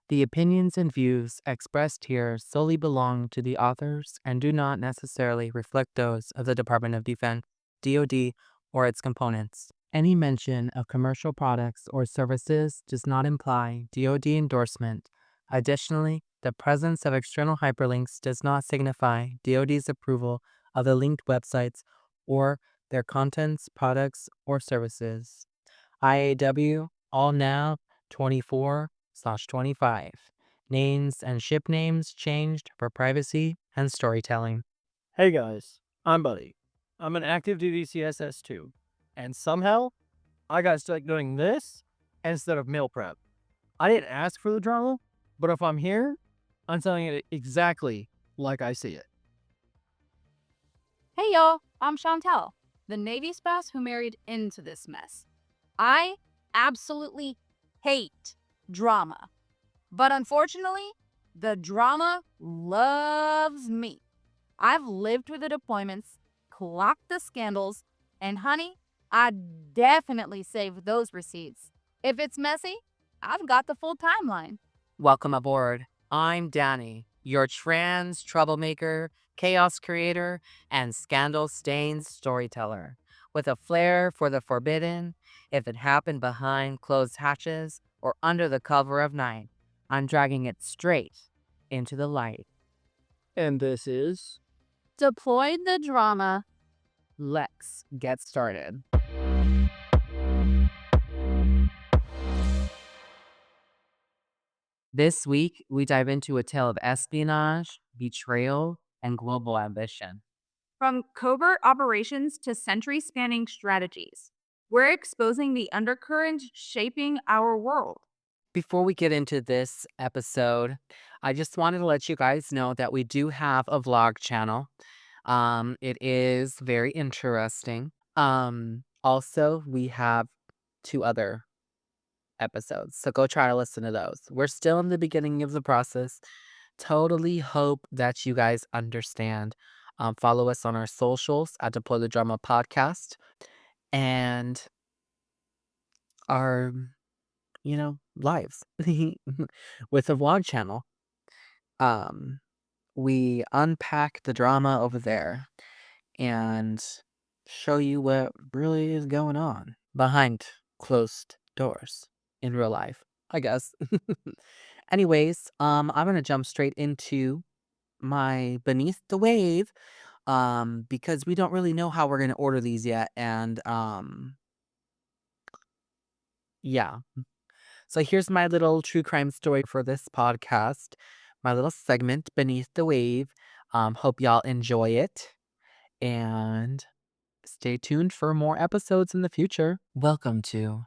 The opinions and views expressed here solely belong to the authors and do not necessarily reflect those of the Department of Defense, DoD, or its components. Any mention of commercial products or services does not imply DoD endorsement. Additionally, the presence of external hyperlinks does not signify DoD's approval of the linked websites or their contents, products, or services. IAW All Now 24/25. Names and ship names changed for privacy and storytelling. Hey guys, I'm Buddy. I'm an active duty CSS2, and somehow I got stuck doing this instead of meal prep. I didn't ask for the drama, but if I'm here, I'm telling it exactly like I see it. Hey y'all, I'm Chantel, the Navy spouse who married into this mess. I absolutely hate drama, but unfortunately, the drama loves me. I've lived through the deployments, clocked the scandals, and honey, I definitely saved those receipts. If it's messy, I've got the full timeline. Welcome aboard. I'm Danny, your trans troublemaker, chaos creator, and scandal stained storyteller. With a flair for the forbidden, if it happened behind closed hatches or under the cover of night, I'm dragging it straight into the light. And this is. Deployed the drama. Let's get started. This week, we dive into a tale of espionage, betrayal, and global ambition. From covert operations to century spanning strategies, we're exposing the undercurrent shaping our world. Before we get into this episode, I just wanted to let you guys know that we do have a vlog channel. It is very interesting. Also, we have 2 other episodes, so go try to listen to those. We're still in the beginning of the process. Totally hope that you guys understand. Follow us on our socials at Deploy the Drama Podcast and our, lives with a vlog channel. Um, we unpack the drama over there and show you what really is going on behind closed doors in real life, I guess. Anyways, I'm gonna jump straight into my Beneath the Wave, because we don't really know how we're gonna order these yet, and yeah. So here's my little true crime story for this podcast, my little segment, Beneath the Wave. Hope y'all enjoy it, and stay tuned for more episodes in the future. Welcome to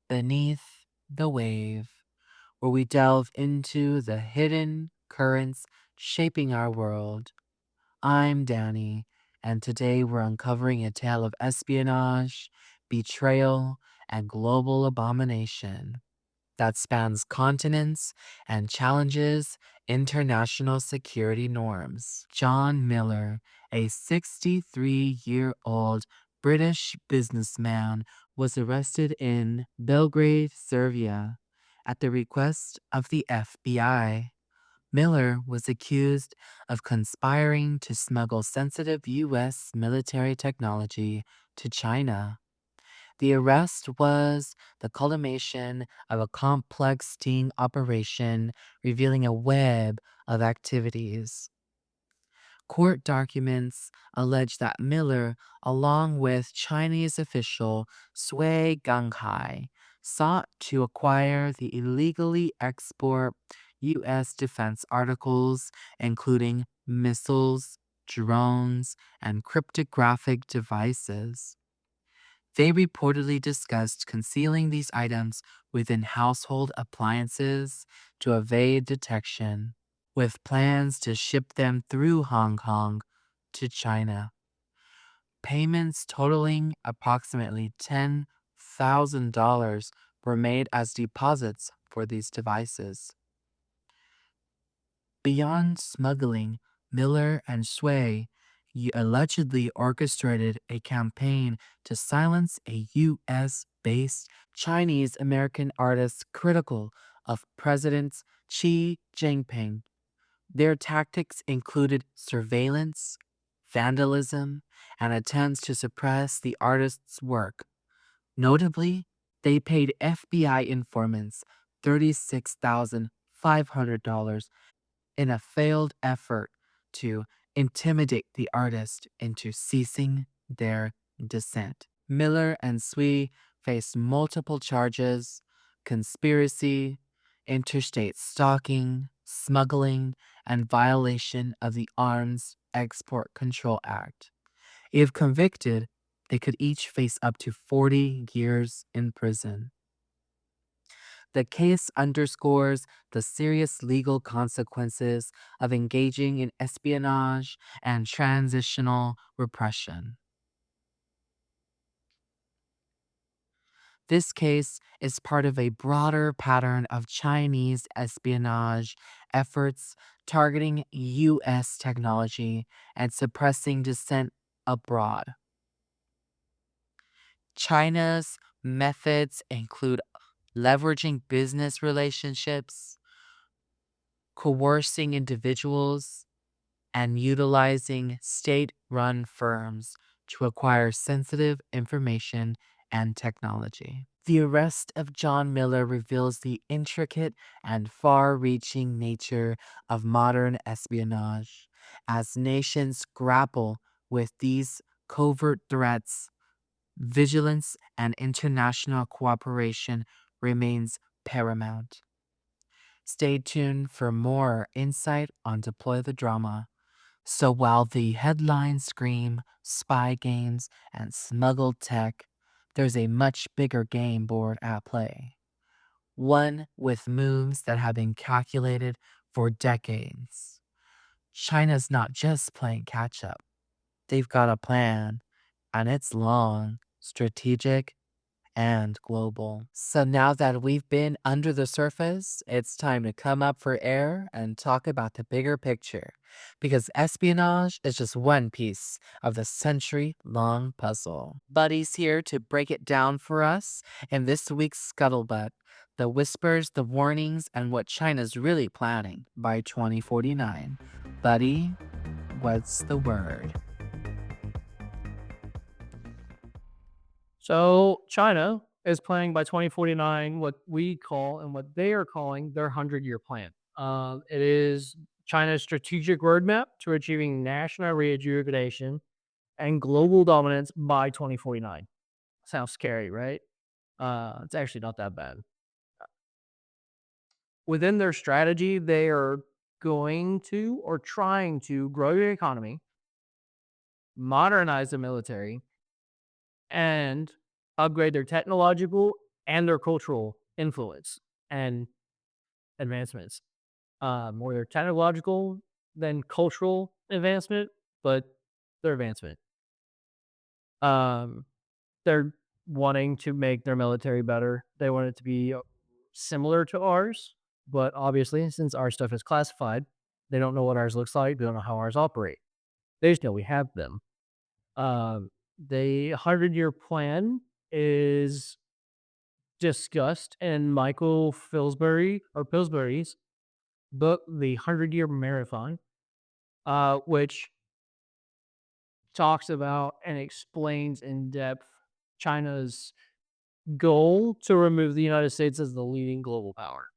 Beneath the Wave, where we delve into the hidden currents shaping our world. I'm Danny, and today we're uncovering a tale of espionage, betrayal, and global abomination that spans continents and challenges international security norms. John Miller, a 63-year-old British businessman, was arrested in Belgrade, Serbia, at the request of the FBI. Miller was accused of conspiring to smuggle sensitive U.S. military technology to China. The arrest was the culmination of a complex sting operation revealing a web of activities. Court documents allege that Miller, along with Chinese official Sui Ganghai, sought to acquire the illegally export U.S. defense articles, including missiles, drones, and cryptographic devices. They reportedly discussed concealing these items within household appliances to evade detection, with plans to ship them through Hong Kong to China. Payments totaling approximately $10,000 were made as deposits for these devices. Beyond smuggling, Miller and Sui allegedly orchestrated a campaign to silence a U.S. based Chinese American artist critical of President Xi Jinping. Their tactics included surveillance, vandalism, and attempts to suppress the artist's work. Notably, they paid FBI informants $36,500 in a failed effort to intimidate the artist into ceasing their dissent. Miller and Sui faced multiple charges: conspiracy, interstate stalking, smuggling, and violation of the Arms Export Control Act. If convicted, they could each face up to 40 years in prison. The case underscores the serious legal consequences of engaging in espionage and transitional repression. This case is part of a broader pattern of Chinese espionage efforts targeting U.S. technology and suppressing dissent abroad. China's methods include leveraging business relationships, coercing individuals, and utilizing state run firms to acquire sensitive information and technology. The arrest of John Miller reveals the intricate and far reaching nature of modern espionage. As nations grapple with these covert threats, vigilance and international cooperation remains paramount. Stay tuned for more insight on Deploy the Drama. So while the headlines scream spy games and smuggled tech, there's a much bigger game board at play. One with moves that have been calculated for decades. China's not just playing catch up, they've got a plan, and it's long, strategic, and global. So now that we've been under the surface, it's time to come up for air and talk about the bigger picture. Because espionage is just one piece of the century long puzzle. Buddy's here to break it down for us in this week's Scuttlebutt: the whispers, the warnings, and what China's really planning by 2049. Buddy, what's the word? So China is planning by 2049 what we call and what they are calling their 100-year plan. It is China's strategic roadmap to achieving national rejuvenation and global dominance by 2049. Sounds scary, right? It's actually not that bad. Within their strategy, they are going to or trying to grow the economy, modernize the military, and upgrade their technological and their cultural influence and advancements. More their technological than cultural advancement, but their advancement. Um, they're wanting to make their military better. They want it to be similar to ours, but obviously, since our stuff is classified, they don't know what ours looks like. They don't know how ours operate. They just know we have them. The 100-year plan is discussed in Michael Pillsbury's book, The 100-Year Marathon, which talks about and explains in depth China's goal to remove the United States as the leading global power.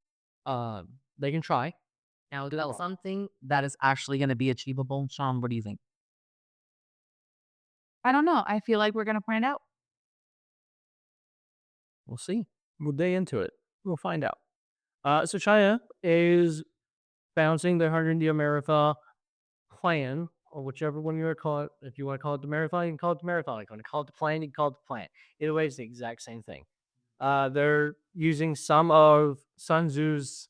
They can try. Now, is that something that is actually going to be achievable? Sean, what do you think? I don't know. I feel like we're going to find out. We'll see. We'll day into it. We'll find out. So China is bouncing the 100-year marathon plan, or whichever one you want to call it. If you want to call it the marathon, you can call it the marathon. If you want to call it the plan, you can call it the plan. Either way, it's the exact same thing. They're using some of Sun Tzu's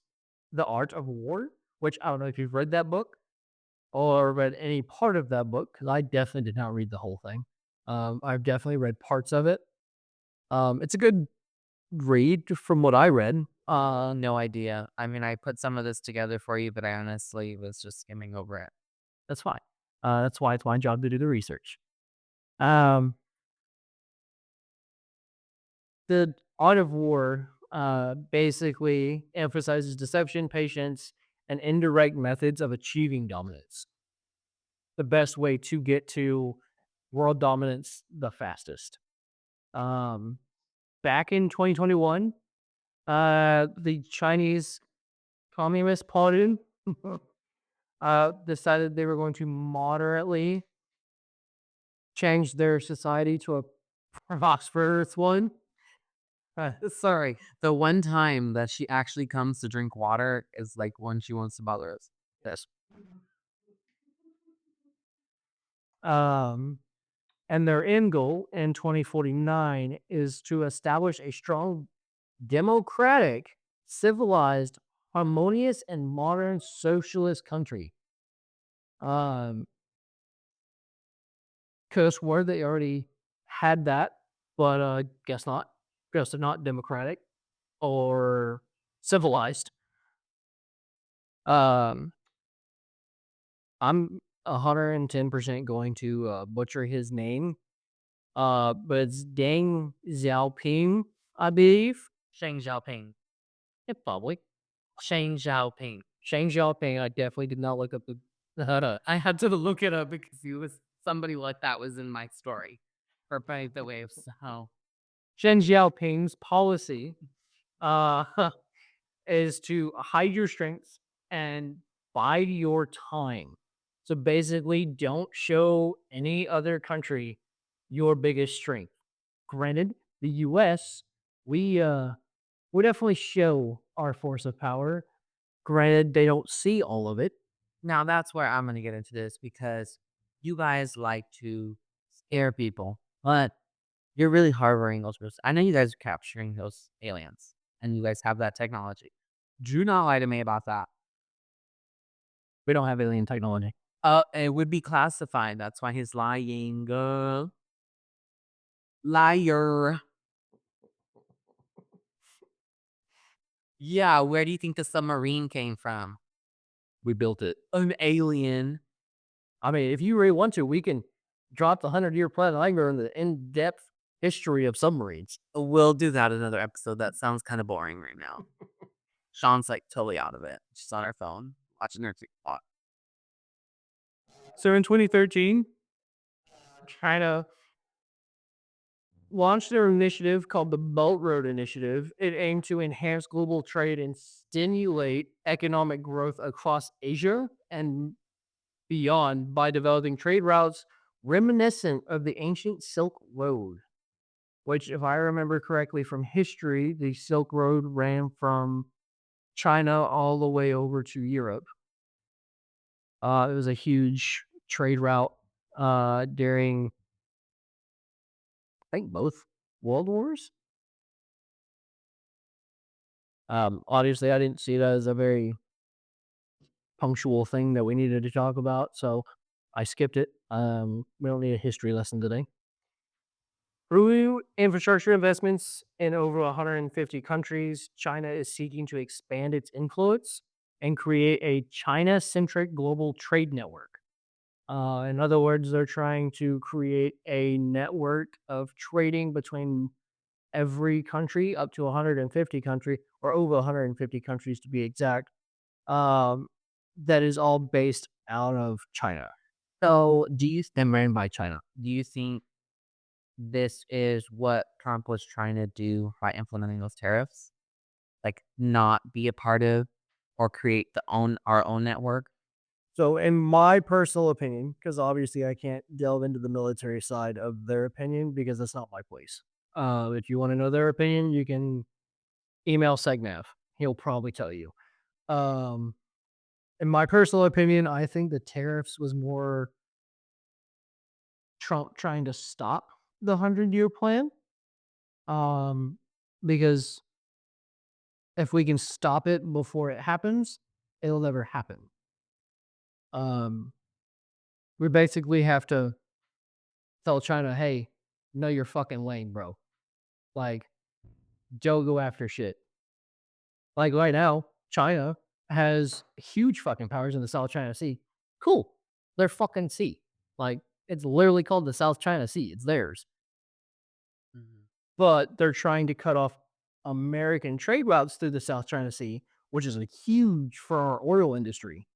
The Art of War, which I don't know if you've read that book or read any part of that book, because I definitely did not read the whole thing. I've definitely read parts of it. It's a good read from what I read. No idea. I mean, I put some of this together for you, but I honestly was just skimming over it. That's fine. That's why it's my job to do the research. Um, the Art of War basically emphasizes deception, patience, and indirect methods of achieving dominance. The best way to get to world dominance the fastest. Um, Back in 2021, the Chinese Communist Party decided they were going to moderately change their society to a prosperous one. Sorry, the one time that she actually comes to drink water is like when she wants to bother us. Yes. Um, and their end goal in 2049 is to establish a strong, democratic, civilized, harmonious, and modern socialist country. Could have swore they already had that, but guess not. Guess they're not democratic or civilized. Um, I'm 110% going to butcher his name. But it's Deng Xiaoping, I believe. Shang Xiaoping. Yeah, probably. Shang Xiaoping. Shang Xiaoping, I definitely did not look up the I had to look it up because he was somebody like that was in my story. Or by the way of how. Shen Xiaoping's policy uh, is to hide your strengths and bide your time. So basically, don't show any other country your biggest strength. Granted, the U.S. we definitely show our force of power. Granted, they don't see all of it. Now that's where I'm gonna get into this because you guys like to scare people, but you're really harboring those risks. I know you guys are capturing those aliens and you guys have that technology. Do not lie to me about that. We don't have alien technology. It would be classified. That's why he's lying. Liar. Yeah, where do you think the submarine came from? We built it. An alien. I mean, if you really want to, we can drop the 100-year plan. I can go into the in-depth history of submarines. We'll do that another episode. That sounds kind of boring right now. Sean's like totally out of it. She's on her phone watching her TikTok. So in 2013, China launched their initiative called the Belt Road Initiative. It aimed to enhance global trade and stimulate economic growth across Asia and beyond by developing trade routes reminiscent of the ancient Silk Road, which, if I remember correctly from history, the Silk Road ran from China all the way over to Europe. It was a huge trade route during, I think, both World Wars. Obviously, I didn't see that as a very punctual thing that we needed to talk about, so I skipped it. We don't need a history lesson today. Through infrastructure investments in over 150 countries, China is seeking to expand its influence and create a China centric global trade network. In other words, they're trying to create a network of trading between every country up to 150 country or over 150 countries to be exact. That is all based out of China. So, do you stand ran by China? Do you think this is what Trump was trying to do by implementing those tariffs? Like, not be a part of or create our own network? So, in my personal opinion, because obviously I can't delve into the military side of their opinion because that's not my place. If you want to know their opinion, you can email Segnav. He'll probably tell you. Um, in my personal opinion, I think the tariffs was more Trump trying to stop the 100-year plan. Because if we can stop it before it happens, it'll never happen. We basically have to tell China, hey, know your fucking lane, bro. Like, don't go after shit. Like right now, China has huge fucking powers in the South China Sea. Cool. They're fucking sea. Like, it's literally called the South China Sea. It's theirs. Mhm. But they're trying to cut off American trade routes through the South China Sea, which is a huge for our oil industry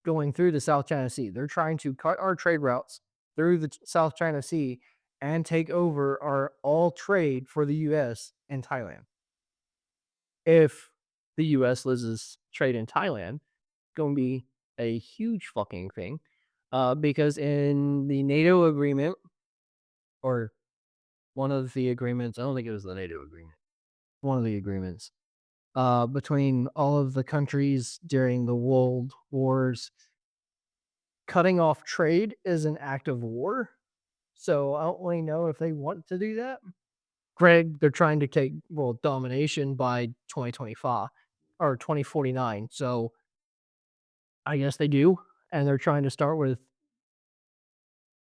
going through the South China Sea. They're trying to cut our trade routes through the South China Sea and take over our all trade for the US and Thailand. If the US loses trade in Thailand, it's going to be a huge fucking thing. Because in the NATO agreement, or one of the agreements, I don't think it was the NATO agreement, one of the agreements, between all of the countries during the world wars, cutting off trade is an act of war. So I don't really know if they want to do that. Greg, they're trying to take world domination by 2025 or 2049. So I guess they do. And they're trying to start with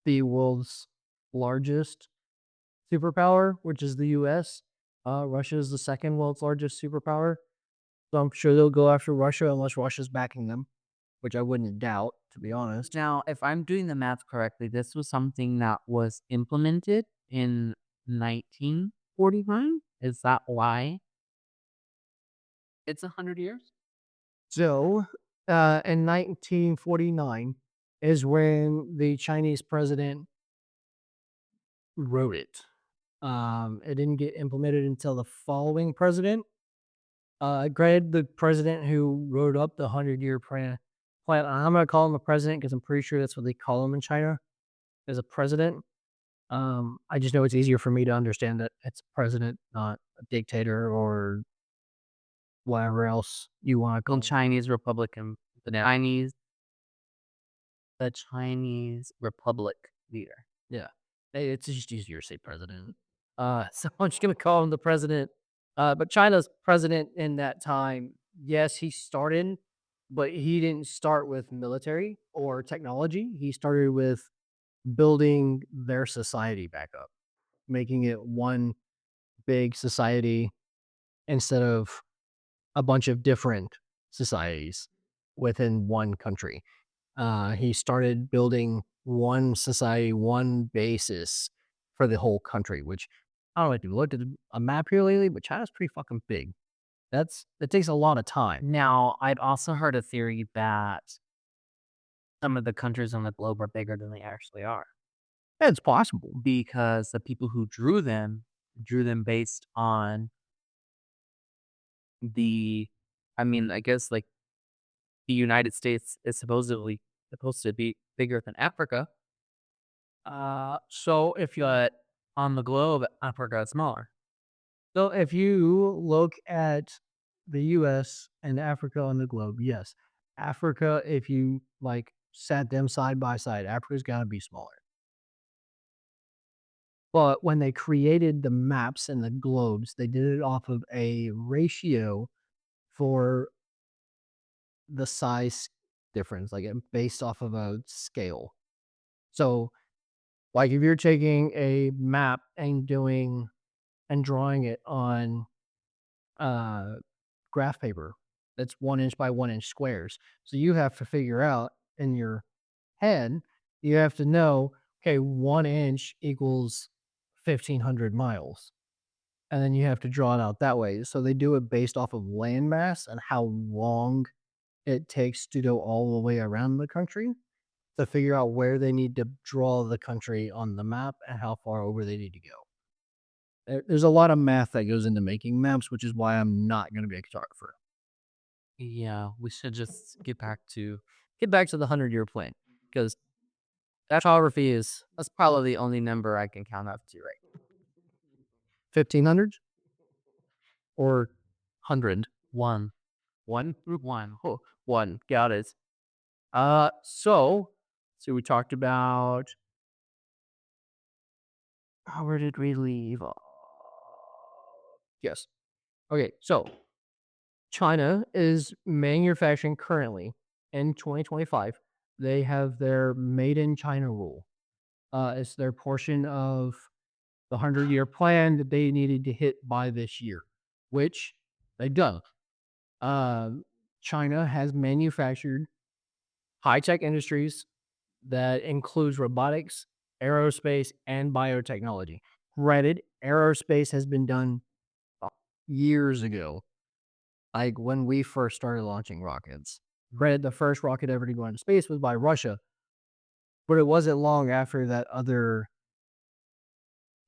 the world's largest superpower, which is the US. Russia is the second world's largest superpower. So I'm sure they'll go after Russia unless Russia's backing them, which I wouldn't doubt, to be honest. Now, if I'm doing the math correctly, this was something that was implemented in 1949. Is that why it's 100 years? So, in 1949 is when the Chinese president wrote it. It didn't get implemented until the following president. Granted, the president who wrote up the 100-year plan, I'm going to call him a president because I'm pretty sure that's what they call him in China, as a president. I just know it's easier for me to understand that it's a president, not a dictator or whatever else you want to call Well, him. Chinese Republican, the Chinese Republic leader. Yeah. It's just easier to say president. So I'm just gonna call him the president. But China's president in that time, yes, he started, but he didn't start with military or technology. He started with building their society back up, making it one big society instead of a bunch of different societies within one country. He started building one society, one basis for the whole country, which I don't know if you looked at a map here lately, but China's pretty fucking big. That takes a lot of time. Now, I've also heard a theory that some of the countries on the globe are bigger than they actually are It's possible. because the people who drew them based on the, I mean, I guess like the United States is supposedly supposed to be bigger than Africa, So if you but on the globe, Africa is smaller. so if you look at the US and Africa on the globe, yes. Africa, if you like sat them side by side, Africa's gotta be smaller. But when they created the maps and the globes, they did it off of a ratio for the size difference, like based off of a scale. So, like if you're taking a map and drawing it on uh graph paper that's 1 inch by 1 inch squares. So you have to figure out in your head, you have to know, okay, 1 inch equals 1,500 miles. And then you have to draw it out that way. So they do it based off of land mass and how long it takes to go all the way around the country to figure out where they need to draw the country on the map and how far over they need to go. There's a lot of math that goes into making maps, which is why I'm not going to be a cartographer. Yeah, we should just Get back to the 100-year plan because cartography is that's probably the only number I can count up to right. 1500 or 100. One. One? One. Oh, one. Got it. So we talked about where did we leave? Yes. Okay, so China is manufacturing currently in 2025. They have their made in China rule. It's their portion of the 100-year plan that they needed to hit by this year, which they've done. Uh, China has manufactured high tech industries that includes robotics, aerospace, and biotechnology. Granted, aerospace has been done years ago, like when we first started launching rockets. Granted, the first rocket ever to go into space was by Russia, but it wasn't long after that other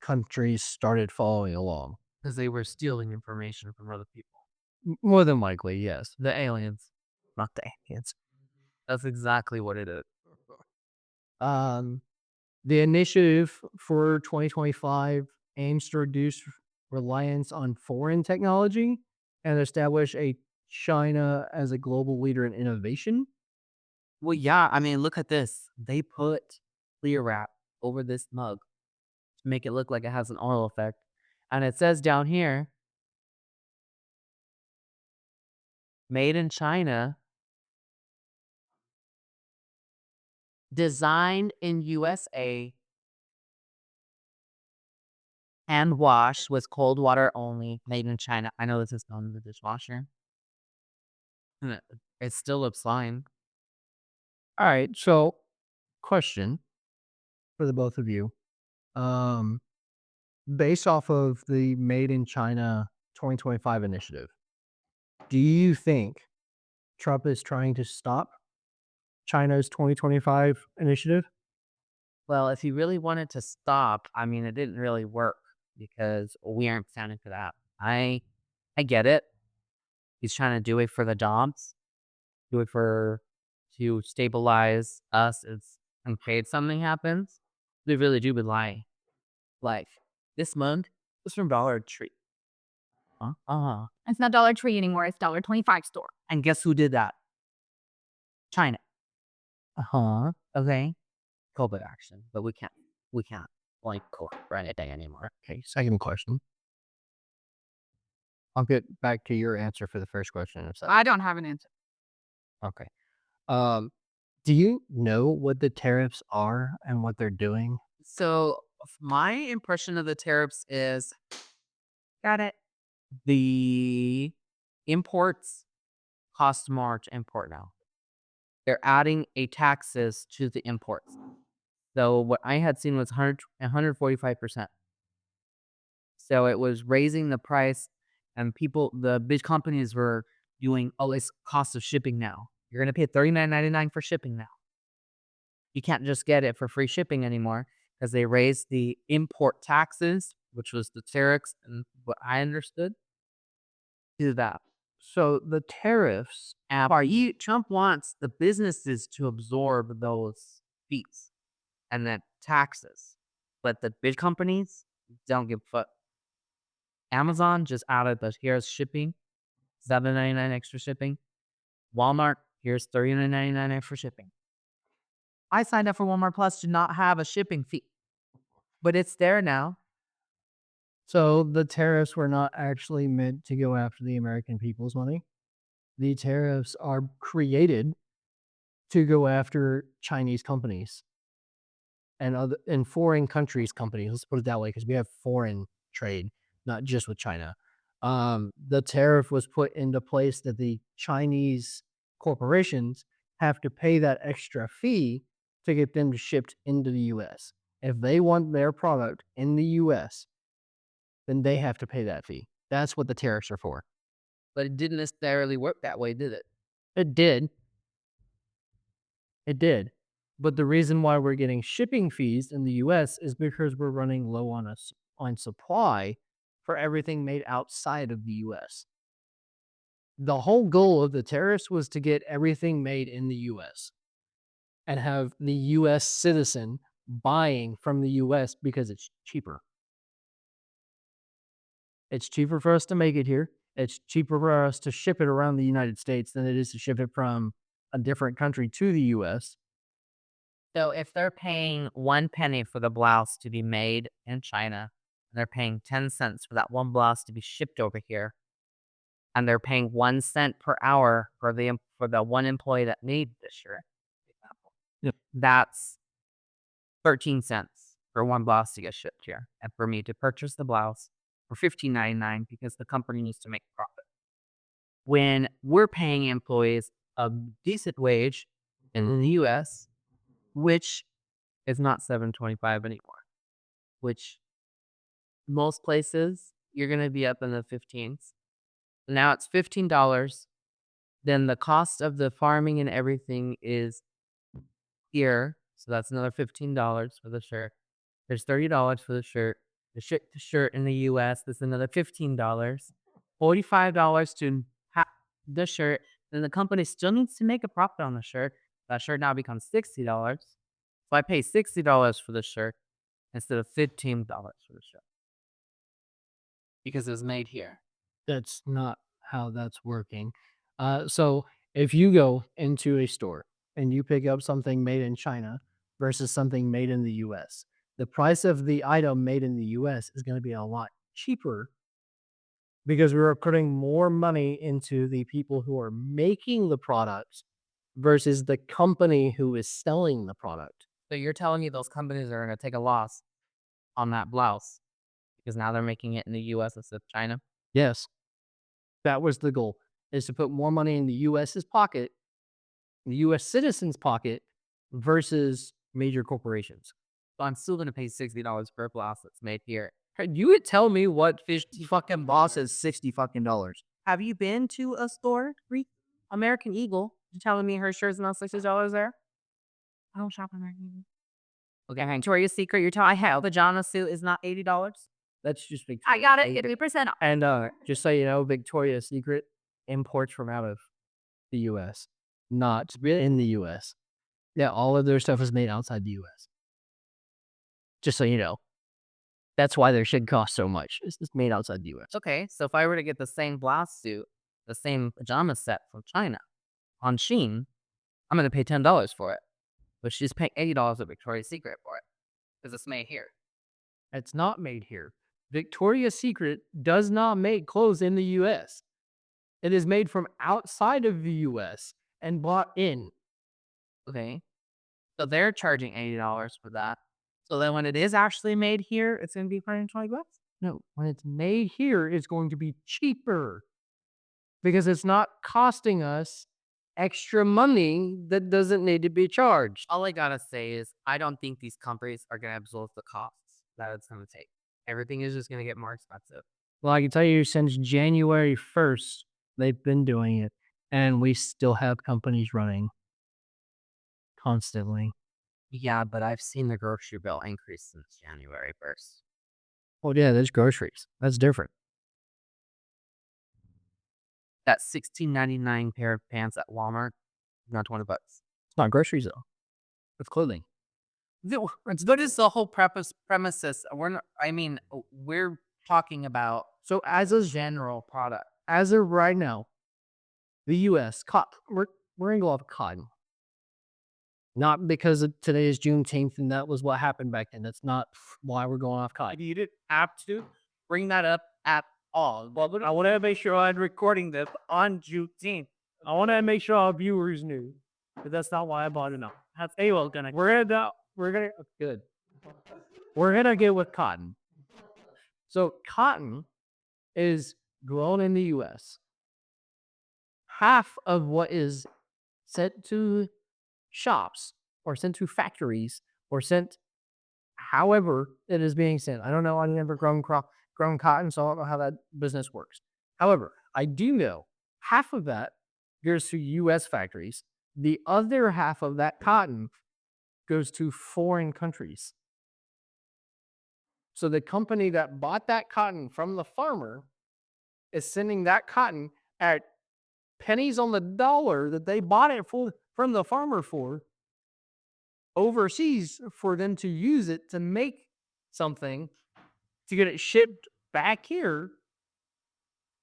countries started following along. Because they were stealing information from other people. More than likely, yes. The aliens, not the aliens. That's exactly what it is. Um, the initiative for 2025 aims to reduce reliance on foreign technology and establish a China as a global leader in innovation. Well, yeah, I mean, look at this. They put clear wrap over this mug to make it look like it has an oil effect. And it says down here, made in China, designed in USA, hand washed with cold water only, made in China. I know this is going in the dishwasher. It still looks fine. All right, so question for the both of you. Um, Based off of the Made in China 2025 initiative, do you think Trump is trying to stop China's 2025 initiative? Well, if he really wanted to stop, I mean, it didn't really work because we aren't standing for that. I get it. He's trying to do it for the jobs, do it for to stabilize us as in case something happens. They really do rely. Like this mug was from Dollar Tree. Huh? It's not Dollar Tree anymore. It's $1.25 store. And guess who did that? China. Okay. COVID action, but we can't like COVID for anything anymore. Okay, second question. I'll get back to your answer for the first question in a second. I don't have an answer. Okay. Um, do you know what the tariffs are and what they're doing? So my impression of the tariffs is got it. The imports cost more to import now. They're adding a taxes to the imports. So what I had seen was 145%. So it was raising the price, and the big companies were doing, oh, it's cost of shipping now. You're gonna pay $39.99 for shipping now. You can't just get it for free shipping anymore because they raised the import taxes, which was the tariffs, and what I understood is that. So the tariffs, Trump wants the businesses to absorb those fees and then taxes, but the big companies don't give a fuck. Amazon just added the here's shipping, $7.99 extra shipping. Walmart, here's $39.99 extra shipping. I signed up for Walmart Plus to not have a shipping fee, but it's there now. so the tariffs were not actually meant to go after the American people's money. The tariffs are created to go after Chinese companies and foreign countries companies. Let's put it that way, because we have foreign trade, not just with China. The tariff was put into place that the Chinese corporations have to pay that extra fee to get them shipped into the U.S. If they want their product in the U.S., then they have to pay that fee. That's what the tariffs are for. But it didn't necessarily work that way, did it? It did. It did. But the reason why we're getting shipping fees in the US is because we're running low on supply for everything made outside of the US. The whole goal of the tariffs was to get everything made in the US and have the US citizen buying from the US because it's cheaper. It's cheaper for us to make it here. It's cheaper for us to ship it around the United States than it is to ship it from a different country to the US. So if they're paying 1 penny for the blouse to be made in China, and they're paying 10 cents for that one blouse to be shipped over here, and they're paying 1 cent per hour for the one employee that made the shirt, for example, Yep. that's 13 cents for one blouse to get shipped here, and for me to purchase the blouse for $15.99 because the company needs to make a profit. When we're paying employees a decent wage in the US, which is not $7.25 anymore, which most places you're gonna be up in the 15s. Now it's $15. Then the cost of the farming and everything is here, so that's another $15 for the shirt. There's $30 for the shirt. The shirt in the US is another $15. $45 to the shirt. Then the company still needs to make a profit on the shirt. That shirt now becomes $60. So I pay $60 for the shirt instead of $15 for the shirt because it was made here. That's not how that's working. So if you go into a store and you pick up something made in China versus something made in the US, the price of the item made in the US is going to be a lot cheaper because we are putting more money into the people who are making the products versus the company who is selling the product. So you're telling me those companies are going to take a loss on that blouse because now they're making it in the US instead of China? Yes, that was the goal, is to put more money in the US's pocket, the US citizens' pocket versus major corporations. So I'm still going to pay $60 for a blouse that's made here. You would tell me what 50 fucking boss is 60 fucking dollars. Have you been to a store, American Eagle? You telling me her shirt's not $60 there? I don't shop American Eagle. Okay, Victoria's Secret, you're telling I have a pajama suit is not $80? That's just big. I got it. 80% off. And just so you know, Victoria's Secret imports from out of the US, not in the US. Yeah, all of their stuff is made outside the US. Just so you know. That's why their shit costs so much. It's just made outside the US. Okay, so if I were to get the same blouse suit, the same pajama set from China on Shein, I'm going to pay $10 for it. But she's paying $80 at Victoria's Secret for it because it's made here. It's not made here. Victoria's Secret does not make clothes in the US. It is made from outside of the US and bought in. Okay, so they're charging $80 for that. So then when it is actually made here, it's going to be $120? No, when it's made here, it's going to be cheaper because it's not costing us extra money that doesn't need to be charged. All I gotta say is I don't think these companies are going to absorb the costs that it's going to take. Everything is just going to get more expensive. Well, I can tell you since January 1st, they've been doing it, and we still have companies running constantly. Yeah, but I've seen the grocery bill increase since January 1st. Well, yeah, there's groceries. That's different. That $16.99 pair of pants at Walmart, not $20. It's not groceries, though. It's clothing. What is the whole premises? We're talking about So as a general product. as of right now, the U.S. we're going to go off cotton. Not because today is Juneteenth and that was what happened back then. That's not why we're going off cotton. You didn't have to bring that up at all. But I want to make sure I'm recording this on Juneteenth. I want to make sure our viewers knew, but that's not why I bought it up. We're gonna get with cotton. So cotton is grown in the U.S. Half of what is sent to shops or sent to factories or sent however it is being sent. I don't know. I've never grown cotton, so I don't know how that business works. However, I do know half of that goes to U.S. factories. The other half of that cotton goes to foreign countries. So the company that bought that cotton from the farmer is sending that cotton at pennies on the dollar that they bought it from the farmer for overseas for them to use it to make something to get it shipped back here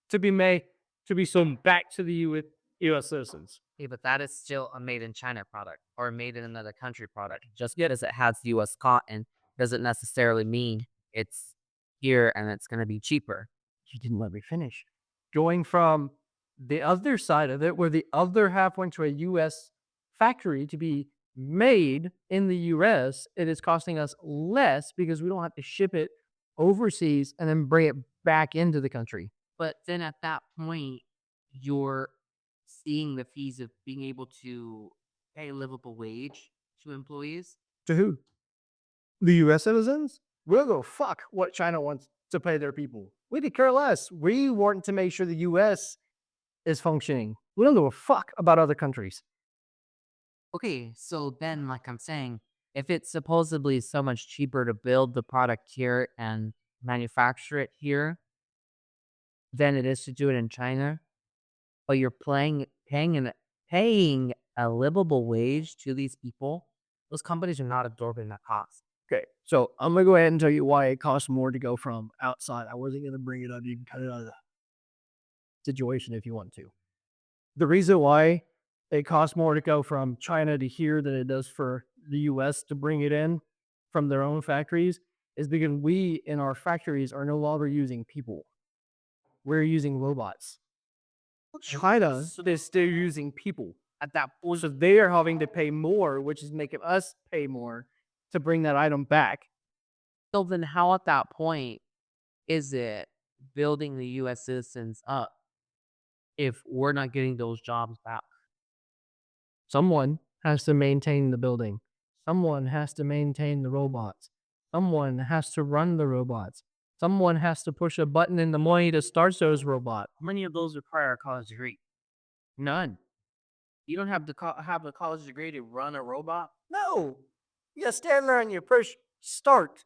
to be sold back to the U.S. citizens. Yeah, but that is still a made in China product or a made in another country product. Just because it has U.S. cotton doesn't necessarily mean it's here and it's going to be cheaper. You didn't let me finish. Going from the other side of it, where the other half went to a U.S. factory to be made in the U.S., it is costing us less because we don't have to ship it overseas and then bring it back into the country. But then at that point, you're seeing the fees of being able to pay a livable wage to employees. To who? The U.S. citizens? We'll go fuck what China wants to pay their people. We could care less. We want to make sure the US is functioning. We don't give a fuck about other countries. Okay, so then, like I'm saying, if it's supposedly so much cheaper to build the product here and manufacture it here than it is to do it in China, but you're paying a livable wage to these people, those companies are not absorbing that cost. Okay, so I'm gonna go ahead and tell you why it costs more to go from outside. I wasn't gonna bring it up. You can cut it out of the situation if you want to. The reason why it costs more to go from China to here than it does for the US to bring it in from their own factories is because we in our factories are no longer using people. We're using robots. China is still using people at that point. So they are having to pay more, which is making us pay more to bring that item back. So then, how at that point is it building the U.S. citizens up if we're not getting those jobs back? Someone has to maintain the building. Someone has to maintain the robots. Someone has to run the robots. Someone has to push a button in the morning to start those robots. How many of those require a college degree? None. You don't have to have a college degree to run a robot. No. You stand there and you push start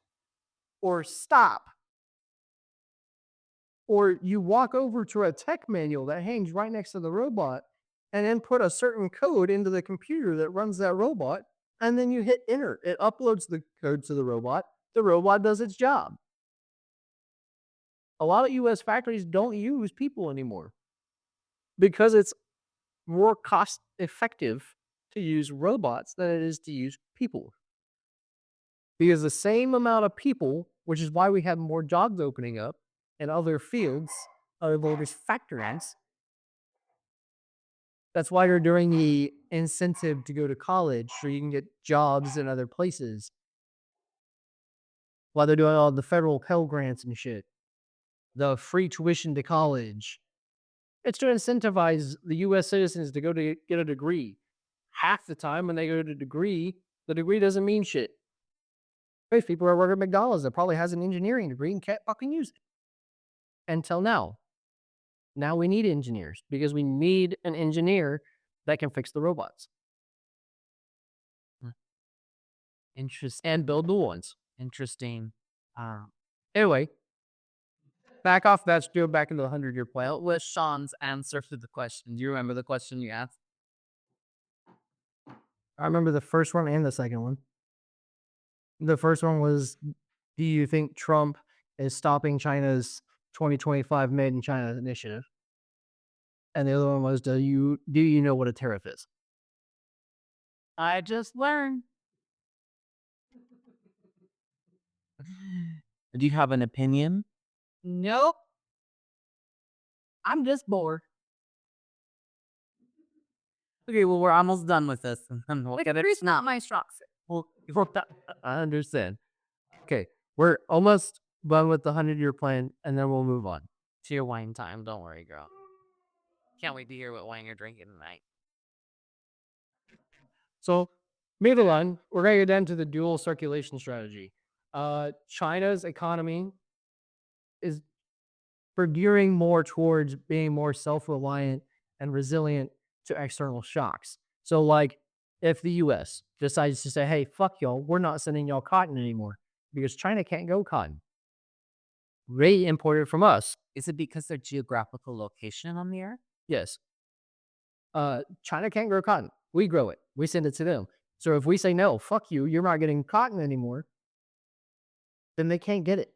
or stop. Or you walk over to a tech manual that hangs right next to the robot and then put a certain code into the computer that runs that robot. And then you hit enter. It uploads the code to the robot. The robot does its job. A lot of US factories don't use people anymore because it's more cost effective to use robots than it is to use people. Because the same amount of people, which is why we have more jobs opening up in other fields, other these factories. That's why they're doing the incentive to go to college so you can get jobs in other places. Why they're doing all the federal Pell Grants and shit. The free tuition to college. It's to incentivize the US citizens to go to get a degree. Half the time when they go to the degree doesn't mean shit. There's people who work at McDonald's that probably has an engineering degree and can't fucking use it. Until now. Now we need engineers because we need an engineer that can fix the robots Interesting. and build new ones. Interesting. Anyway, back off that still back into the 100-year plan. What was Sean's answer to the question? Do you remember the question you asked? I remember the first one and the second one. The first one was, do you think Trump is stopping China's 2025 Made in China initiative? And the other one was, do you know what a tariff is? I just learned. Do you have an opinion? Nope. I'm just bored. Okay, well, we're almost done with this. And then we'll get it. It's not my strong suit. Well, I understand. Okay, we're almost done with the 100-year plan, and then we'll move on. to your wine time. Don't worry, girl. Can't wait to hear what wine you're drinking tonight. So, moving on, we're going to get into the dual circulation strategy. China's economy is gearing more towards being more self-reliant and resilient to external shocks. So, like, if the U.S. decides to say, "Hey, fuck y'all, we're not sending y'all cotton anymore because China can't go cotton," they import it from us. Is it because their geographical location on the earth? Yes. China can't grow cotton. We grow it. We send it to them. So if we say no, fuck you, you're not getting cotton anymore, then they can't get it.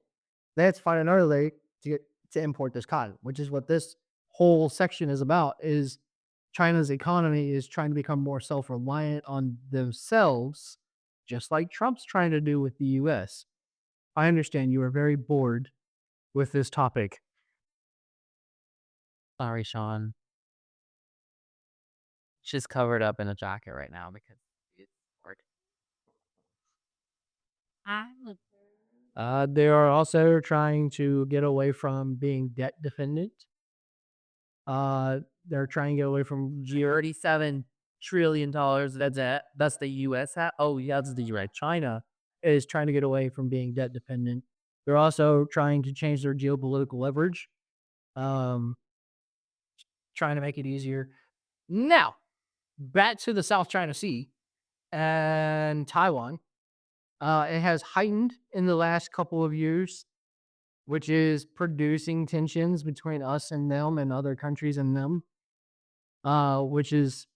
They have to find another way to import this cotton, which is what this whole section is about. Is China's economy is trying to become more self-reliant on themselves, just like Trump's trying to do with the U.S. I understand you are very bored with this topic. Sorry, Sean. She's covered up in a jacket right now because it's bored. They are also trying to get away from being debt dependent. They're trying to get away from $37 trillion. That's it. That's the U.S. Oh, yeah, that's the right. China is trying to get away from being debt dependent They're also trying to change their geopolitical leverage, um, trying to make it easier. Now, back to the South China Sea and Taiwan. It has heightened in the last couple of years, which is producing tensions between us and them and other countries and them, which is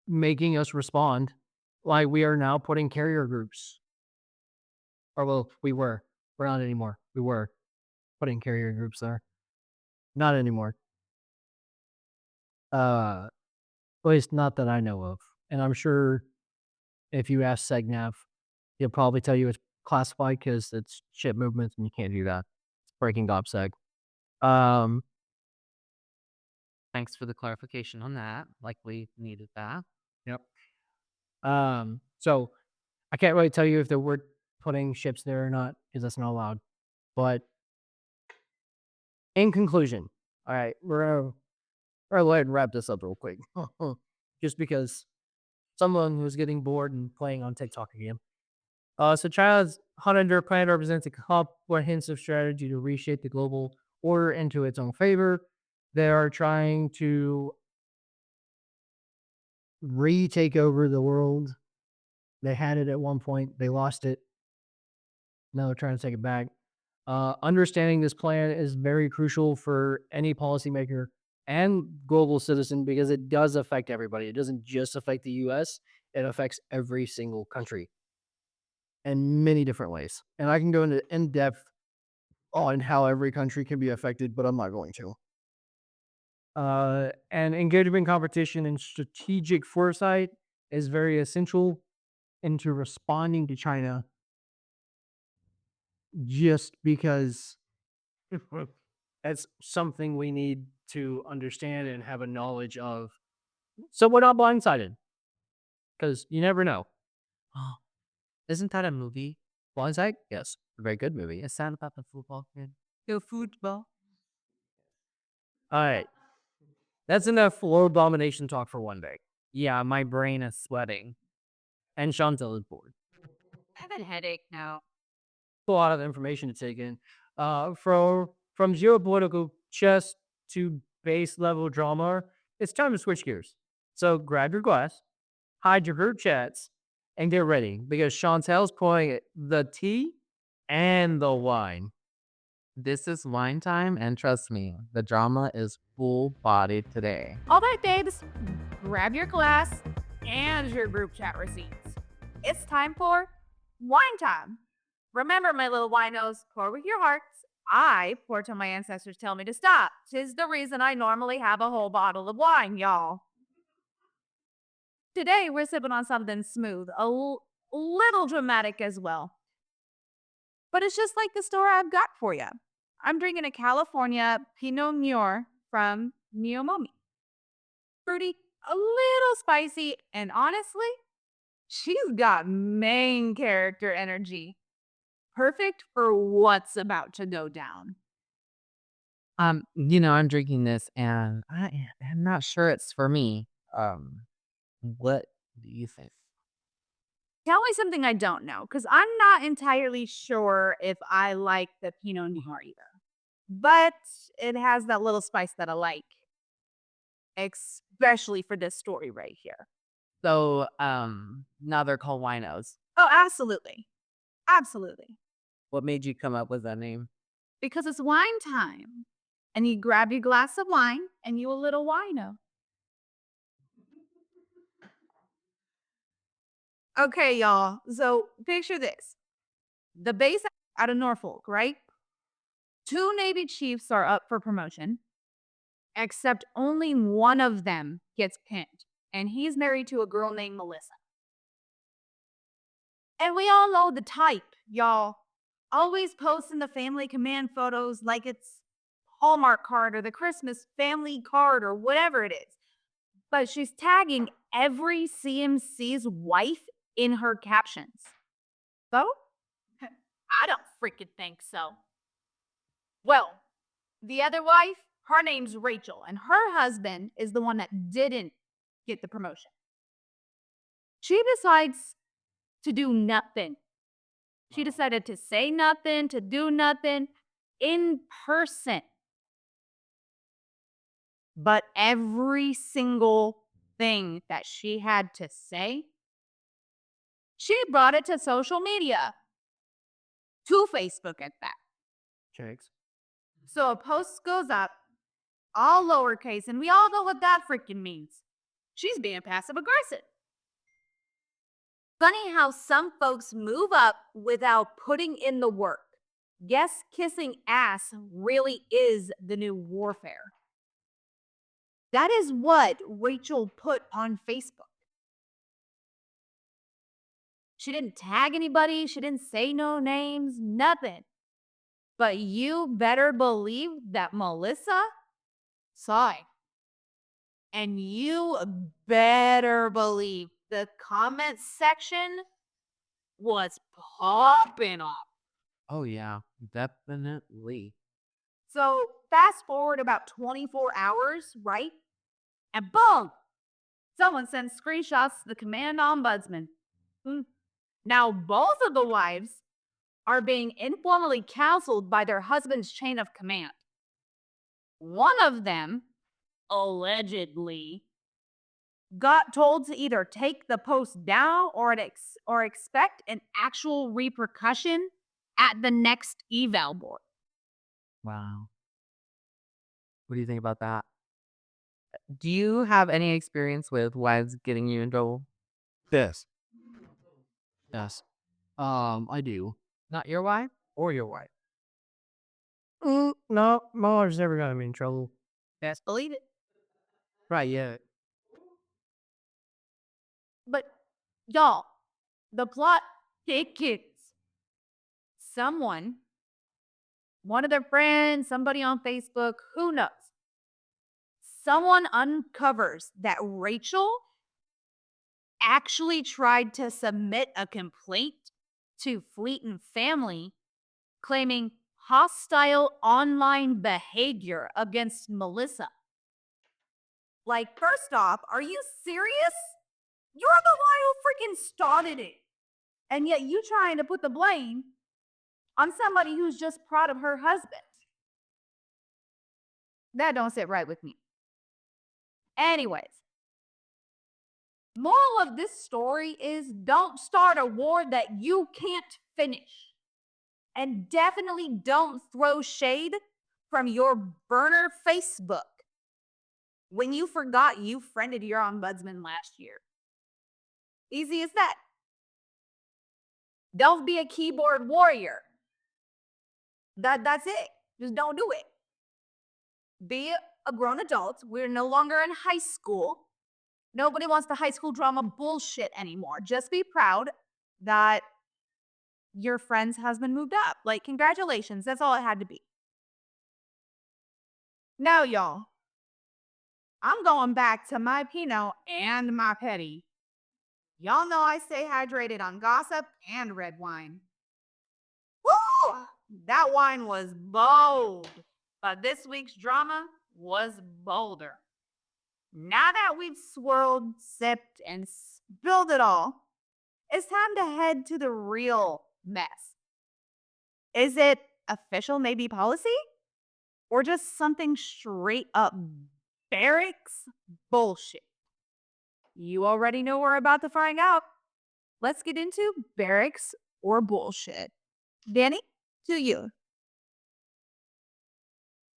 making us respond. Like we are now putting carrier groups, or well, we were. We're not anymore. We were putting carrier groups there. Not anymore. At least not that I know of. And I'm sure if you ask SegNav, he'll probably tell you it's classified because it's ship movements and you can't do that. It's breaking GOPSEC. Um, Thanks for the clarification on that. Like we needed that. yep. So I can't really tell you if they were putting ships there or not because that's not allowed. But in conclusion, all right, we're gonna go ahead and wrap this up real quick, just because someone who's getting bored and playing on TikTok again. So China's 100 plan represents a comprehensive strategy to reshape the global order into its own favor. They are trying to retake over the world. They had it at one point, they lost it. Now they're trying to take it back. Understanding this plan is very crucial for any policymaker and global citizen because it does affect everybody. It doesn't just affect the US, it affects every single country in many different ways. And I can go into in depth on how every country can be affected, but I'm not going to. And engagement competition and strategic foresight is very essential into responding to China just because that's something we need to understand and have a knowledge of. So we're not blindsided because you never know. Oh, isn't that a movie? Blindside? Yes. A very good movie. It's sad about the football kid. Go football. All right. That's enough world domination talk for one day. Yeah, my brain is sweating. And Chantel is bored. I have a headache now. A lot of information to take in. From geopolitical chess to base level drama, it's time to switch gears. So grab your glass, hide your group chats, and get ready because Chantel's pouring the tea and the wine. This is wine time, and trust me, the drama is full bodied today. All right, babes, grab your glass and your group chat receipts. It's time for wine time. Remember, my little winos, pour with your hearts. I pour till my ancestors tell me to stop. 'Tis the reason I normally have a whole bottle of wine, y'all. Today, we're sipping on something smooth, little dramatic as well. But it's just like the story I've got for you. I'm drinking a California Pinot Noir from Neomomi. Fruity, a little spicy, and honestly, she's got main character energy. Perfect for what's about to go down. I'm drinking this, and I'm not sure it's for me. What do you think? Tell me something I don't know, because I'm not entirely sure if I like the Pinot Noir either. But it has that little spice that I like, especially for this story right here. So, now they're called winos. Oh, absolutely. Absolutely. What made you come up with that name? Because it's wine time. And you grab your glass of wine and you a little wino. Okay, y'all. So picture this. The base out of Norfolk, right? Two Navy chiefs are up for promotion, except only one of them gets pinned. And he's married to a girl named Melissa. And we all know the type, y'all. Always posting the family command photos like it's Hallmark card or the Christmas family card or whatever it is. But she's tagging every CMC's wife in her captions. So? I don't freaking think so. Well, the other wife, her name's Rachel, and her husband is the one that didn't get the promotion. She decides to do nothing She decided to say nothing, to do nothing in person. But every single thing that she had to say, she brought it to social media, to Facebook at that. Chicks. So a post goes up, all lowercase, and we all know what that freaking means. She's being passive aggressive. Funny how some folks move up without putting in the work. Guess kissing ass really is the new warfare. That is what Rachel put on Facebook. She didn't tag anybody, she didn't say no names, nothing. But you better believe that Melissa saw it. And you better believe the comment section was popping off. Oh, yeah, definitely. So fast forward about 24 hours, right? And boom, someone sends screenshots to the command ombudsman. Hmm. Now both of the wives are being informally counseled by their husband's chain of command. One of them, allegedly, got told to either take the post down or expect an actual repercussion at the next eval board. Wow. What do you think about that? Do you have any experience with wives getting you in trouble? Yes. Yes. I do. Not your wife or your wife? No, my wife's never got me in trouble. Best believe it. Right, yeah. But y'all, the plot thickens. Someone, one of their friends, somebody on Facebook, who knows? Someone uncovers that Rachel actually tried to submit a complaint to Fleet and Family claiming hostile online behavior against Melissa. Like, first off, are you serious? You're the one who freaking started it. And yet you trying to put the blame on somebody who's just proud of her husband. That don't sit right with me. Anyways, moral of this story is don't start a war that you can't finish. And definitely don't throw shade from your burner Facebook when you forgot you friended your ombudsman last year. Easy as that. Don't be a keyboard warrior. That's it. Just don't do it. Be a grown adult. We're no longer in high school. Nobody wants the high school drama bullshit anymore. Just be proud that your friend's husband moved up. Like, congratulations. That's all it had to be. Now, y'all, I'm going back to my Pinot and my Petty. Y'all know I stay hydrated on gossip and red wine. Woo! That wine was bold, but this week's drama was bolder. Now that we've swirled, sipped, and spilled it all, it's time to head to the real mess. Is it official Navy policy? Or just something straight up barracks bullshit? You already know we're about to find out. Let's get into barracks or bullshit. Danny, to you.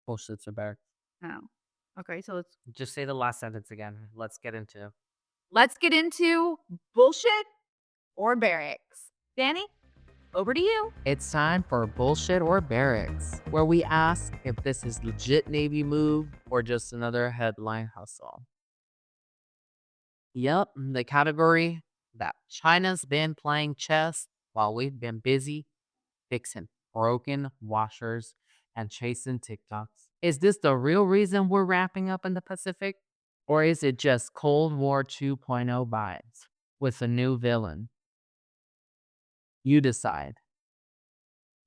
Bullshits are back. Oh. Okay, so Just say the last sentence again. let's get into bullshit or barracks. Danny, over to you. It's time for Bullshit or Barracks, where we ask if this is legit Navy move or just another headline hustle. Yep, the category that China's been playing chess while we've been busy fixing broken washers and chasing TikToks. Is this the real reason we're wrapping up in the Pacific? Or is it just Cold War 2.0 vibes with a new villain? You decide.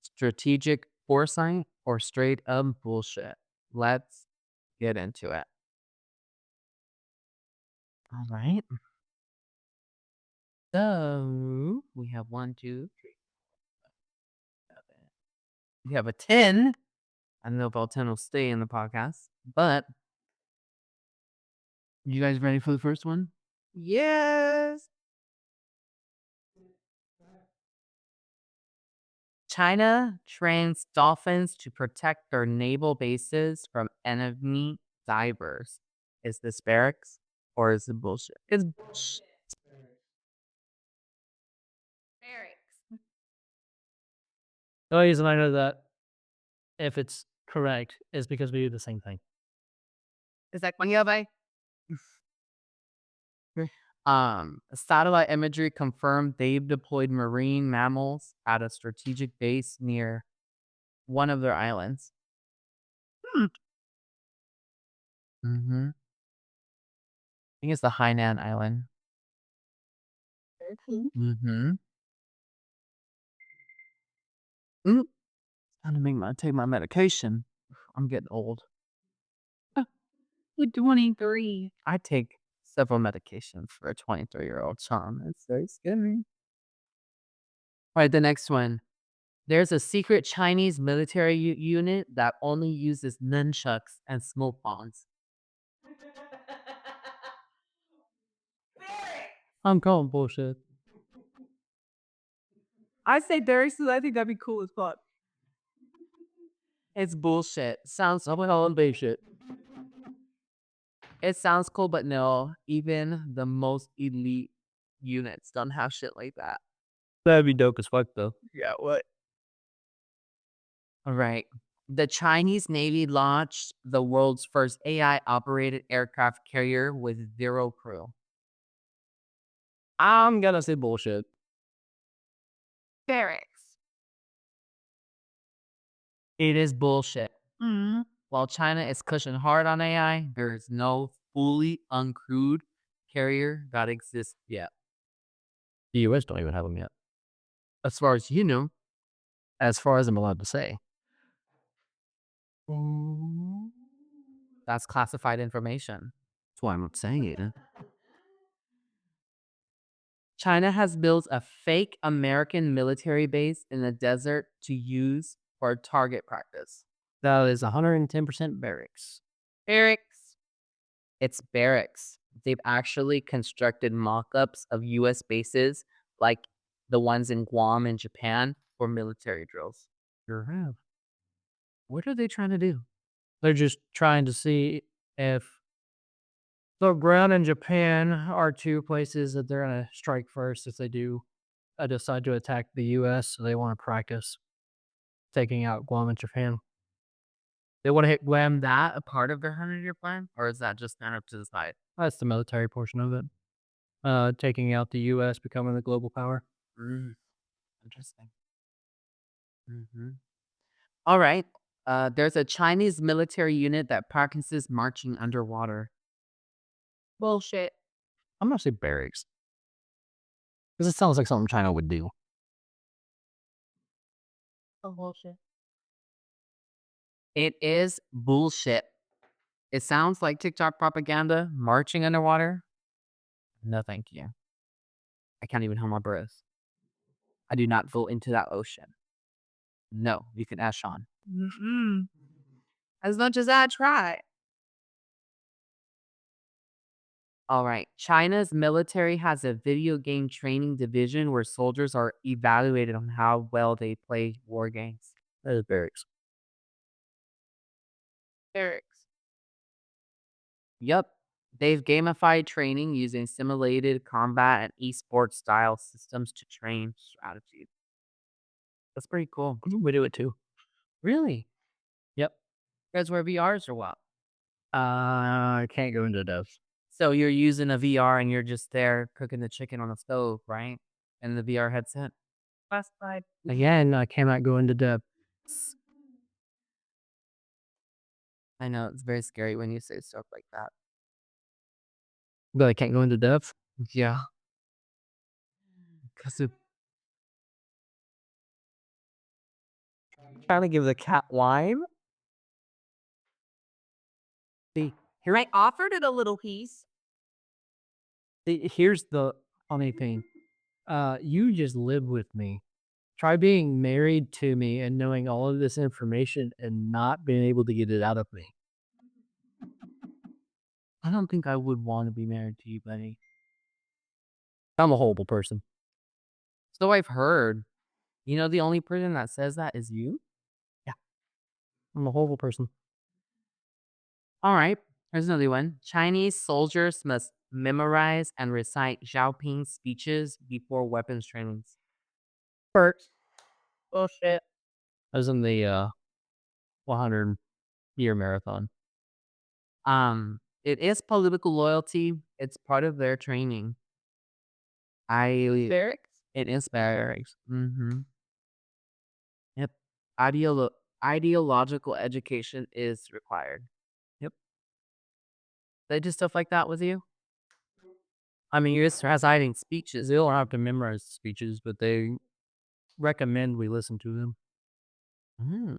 Strategic foresight or straight up bullshit? Let's get into it. All right. So we have 1, 2, 3. We have a 10. I don't know if all 10 will stay in the podcast, but you guys ready for the first one? Yes. China trains dolphins to protect their naval bases from enemy divers. Is this barracks or is it bullshit? It's bullshit. Barracks. The only reason I know that, if it's correct, is because we do the same thing. Is that Guangyabay? Satellite imagery confirmed they've deployed marine mammals at a strategic base near one of their islands. Mm-hmm. I think it's the Hainan Island. Mm-hmm. Mm. Time to take my medication. I'm getting old. You're 23. I take several medications for a 23-year-old Sean. It's very scary. All right, the next one. There's a secret Chinese military unit that only uses nunchucks and smoke bombs. I'm calling bullshit. I say barracks because I think that'd be cool as fuck. It's bullshit. Sounds I'm calling bullshit. It sounds cool, but no. Even the most elite units don't have shit like that. That'd be dope as fuck, though. Yeah, what? All right. The Chinese Navy launched the world's first AI-operated aircraft carrier with 0 crew. I'm gonna say bullshit. Barracks. It is bullshit. Mm-hmm. While China is pushing hard on AI, there is no fully uncrewed carrier that exists yet. The US don't even have them yet, As far as you know. as far as I'm allowed to say. That's classified information. That's why I'm not saying it. China has built a fake American military base in the desert to use for target practice. That is 110% barracks. Barracks. It's barracks. They've actually constructed mock-ups of US bases like the ones in Guam and Japan for military drills. Sure have. What are they trying to do? They're just trying to see if the ground and Japan are two places that they're gonna strike first if they do decide to attack the US. So they want to practice taking out Guam and Japan. They want to hit Guam, that a part of their 100-year plan? Or is that just kind of to the side? That's the military portion of it. Taking out the US, becoming the global power. Interesting. All right. There's a Chinese military unit that practices marching underwater. Bullshit. I'm gonna say barracks because it sounds like something China would do. Oh, bullshit. It is bullshit. It sounds like TikTok propaganda, marching underwater. No, thank you. I can't even hold my breath. I do not go into that ocean. No, you can ask Sean. As much as I try. All right. China's military has a video game training division where soldiers are evaluated on how well they play war games. That is barracks. Barracks. Yep. They've gamified training using simulated combat and esports style systems to train strategies. That's pretty cool. We do it too. Really? Yep. You guys wear VRs or what? I can't go into depth. So you're using a VR and you're just there cooking the chicken on the stove, right? And the VR headset. Classified. Again, I cannot go into depth. I know it's very scary when you say stuff like that. But I can't go into depth. Yeah. Because it Trying to give the cat lime. See, here, I offered it a little piece. here's the funny thing. You just lived with me Try being married to me and knowing all of this information and not being able to get it out of me. I don't think I would want to be married to you, buddy. I'm a horrible person. So I've heard. You know, the only person that says that is you? I'm a horrible person. All right, here's another one. Chinese soldiers must memorize and recite Xiaoping's speeches before weapons trainings. First. Bullshit. I was in the 100-year marathon. It is political loyalty. It's part of their training. Barracks? It is barracks. Mm-hmm. Yep. Ideological education is required. Yep. They do stuff like that with you? I mean, you're just reciting speeches. They don't have to memorize speeches, but they recommend we listen to them. Hmm.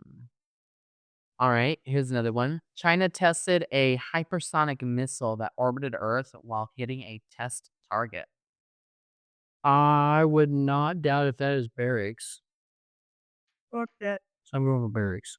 All right, here's another one. China tested a hypersonic missile that orbited Earth while hitting a test target. I would not doubt if that is barracks. Fuck that. So I'm going with barracks.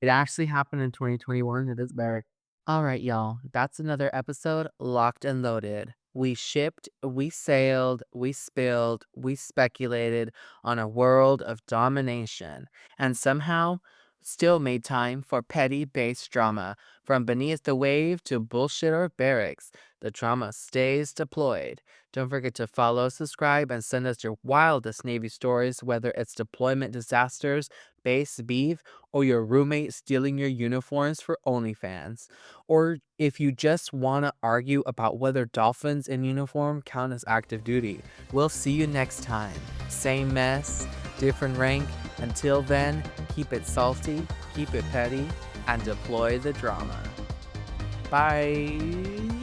It actually happened in 2021. It is barrack. All right, y'all. That's another episode locked and loaded. We shipped, we sailed, we spilled, we speculated on a world of domination, and somehow still made time for petty base drama. From beneath the wave to bullshit or barracks, the drama stays deployed. Don't forget to follow, subscribe, and send us your wildest Navy stories, whether it's deployment disasters, base beef, or your roommate stealing your uniforms for OnlyFans. Or if you just want to argue about whether dolphins in uniform count as active duty. We'll see you next time. Same mess, different rank. Until then, keep it salty, keep it petty, and deploy the drama. Bye.